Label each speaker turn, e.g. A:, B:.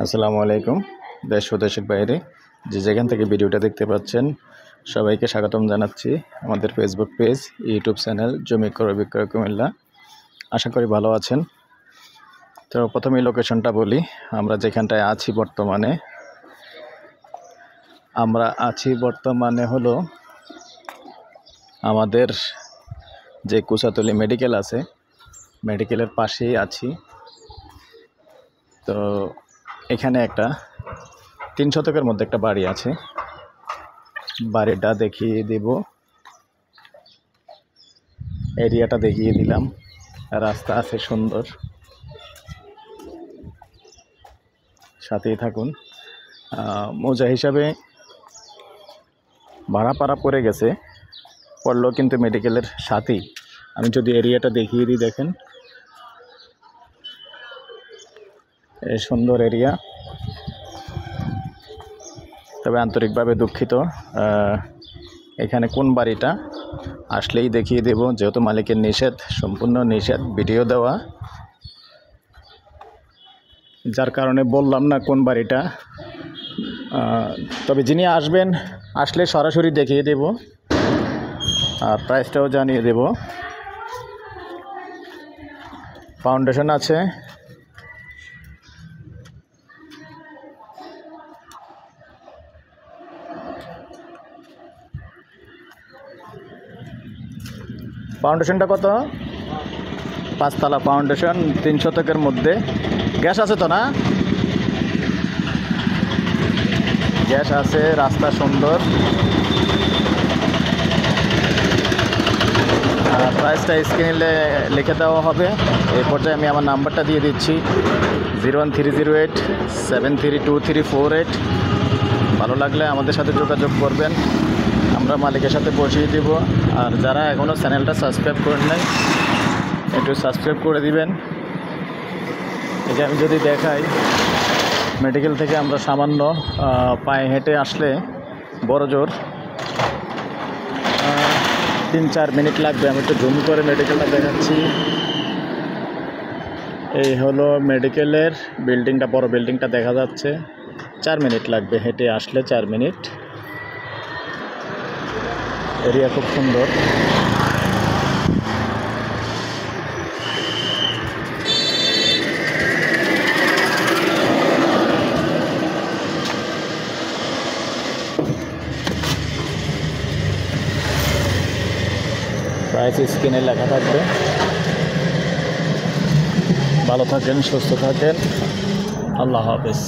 A: আসসালামু আলাইকুম। দেশ ও দেশের বাইরে যে যেখান থেকে ভিডিওটা দেখতে পাচ্ছেন সবাইকে স্বাগতম জানাচ্ছি আমাদের ফেসবুক পেজ, ইউটিউব চ্যানেল জমি ক্রয় বিক্রয় কুমিল্লা। আশা করি ভালো আছেন। তো প্রথমে লোকেশনটা বলি, আমরা যেখানটায় আছি বর্তমানে হলো আমাদের যে কুচাতলী মেডিকেল আছে, মেডিকেলের পাশেই আছি। তো এখানে একটা 3 শতকের মধ্যে একটা বাড়ি আছে, বাড়িটা দেখিয়ে দেব, এরিয়াটা দেখিয়ে দিলাম। রাস্তা আছে সুন্দর, সাথেই থাকুন। মৌজা হিসাবে ভাড়াপাড়া পড়ে গেছে, পড়লো কিন্তু মেডিকেলের সাথেই। আমি যদি এরিয়াটা দেখিয়ে দিই, দেখেন এই সুন্দর এরিয়া। তবে আন্তরিকভাবে দুঃখিত, এখানে কোন বাড়িটা আসলেই দেখিয়ে দেব, যেহেতু মালিকের নিষেধ, সম্পূর্ণ নিষেধ ভিডিও দেওয়া, যার কারণে বললাম না কোন বাড়িটা। তবে যিনি আসবেন, আসলে সরাসরি দেখিয়ে দেব আর প্রাইসটাও জানিয়ে দেব। ফাউন্ডেশন আছে, ফাউন্ডেশনটা কত? 5 তলা ফাউন্ডেশন, 3 শতকের মধ্যে। গ্যাস আছে তো না? গ্যাস আছে, রাস্তা সুন্দর। প্রাইসটা স্ক্রিনে লিখে দেওয়া হবে। এই পর্যায়ে আমি আমার নাম্বারটা দিয়ে দিচ্ছি, 01308732348। ভালো লাগলে আমাদের সাথে যোগাযোগ করবেন, আমরা মালিকের সাথে বসিয়ে দেব। আর যারা এখনও চ্যানেলটা সাবস্ক্রাইব করেন নাই, একটু সাবস্ক্রাইব করে দিবেন। এই যে আমি যদি দেখাই, মেডিকেল থেকে আমরা সামান্য পায়ে হেঁটে আসলে বড় জোর 3-4 মিনিট লাগবে। আমি একটু জুম করে মেডিকেলটা দেখাচ্ছি। এই হলো মেডিকেলের বিল্ডিংটা, বড় বিল্ডিংটা দেখা যাচ্ছে। 4 মিনিট লাগবে হেঁটে আসলে, 4 মিনিট। এরিয়া খুব সুন্দর। প্রাইস স্ক্রিনে লেখা থাকবে। ভালো থাকেন, সুস্থ থাকেন, আল্লাহ হাফেজ।